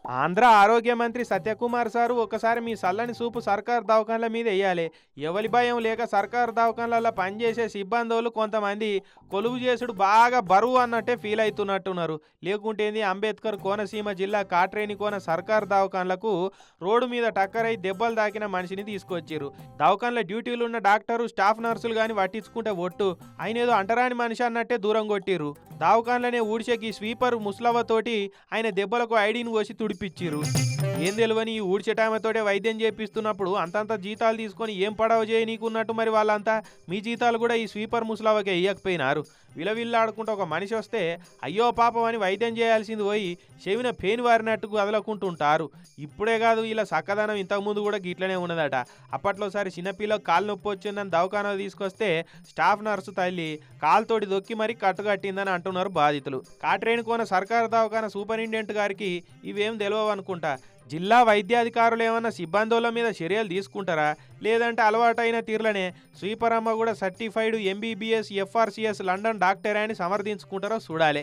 ఆంధ్ర ఆరోగ్య మంత్రి సత్యకుమార్ సారు ఒకసారి మీ సల్లని సూపు సర్కారు దవాఖాన్ల మీద వేయాలి. ఎవలి భయం లేక సర్కారు దవాఖాన్లలో పనిచేసే సిబ్బందోళ్ళు కొంతమంది కొలువు చేసుడు బాగా బరువు అన్నట్టే ఫీల్ అవుతున్నట్టున్నారు. లేకుంటేంది అంబేద్కర్ కోనసీమ జిల్లా కాట్రేని కోన సర్కారు దవాఖాన్లకు రోడ్డు మీద టక్కరై దెబ్బలు తాకిన మనిషిని తీసుకొచ్చారు. దవాఖాన్ల డ్యూటీలు ఉన్న డాక్టరు స్టాఫ్ నర్సులు కానీ పట్టించుకుంటే ఒట్టు ఆయన ఏదో అంటరాని మనిషి అన్నట్టే దూరం కొట్టిర్రు. దవాఖాన్లనే ఊడ్చేకి స్వీపర్ ముస్లవతోటి ఆయన దెబ్బలకు ఐడీని కోసి తుడిపిచ్చిర్రు. ఏం తెలియని ఈ ఊడ్చేటామెతోటే వైద్యం చేపిస్తున్నప్పుడు అంతంత జీతాలు తీసుకొని ఏం పడవ చేయ నీకున్నట్టు మరి వాళ్ళంతా మీ జీతాలు కూడా ఈ స్వీపర్ ముసలవకే ఇయ్యకపోయినారు. విలవిల్లాడుకుంటూ ఒక మనిషి వస్తే అయ్యో పాపం అని వైద్యం చేయాల్సింది పోయి చెవిన పేను వారినట్టు కదలకుంటుంటారు. ఇప్పుడే కాదు ఇలా సక్కదనం ఇంతకుముందు కూడా గిట్లనే ఉన్నదట. అప్పట్లోసారి చిన్నపిల్లకు కాలు నొప్పి వచ్చిందని దవాఖానాలు తీసుకొస్తే స్టాఫ్ నర్సు తల్లి కాలుతోటి దొక్కి మరీ కట్టుకట్టిందని అంటున్నారు బాధితులు. కాట్రేని కోన సర్కారు దవాఖాన సూపరింటెండెంట్ గారికి ఇవేం తెలియవు అనుకుంటా. జిల్లా వైద్యాధికారులు ఏమన్నా సిబ్బందుల మీద చర్యలు తీసుకుంటారా, లేదంటే అలవాటైన తీర్లనే స్వీపర్ అమ్మ కూడా certified MBBS FRCS London doctor అని సమర్థించుకుంటారో చూడాలి.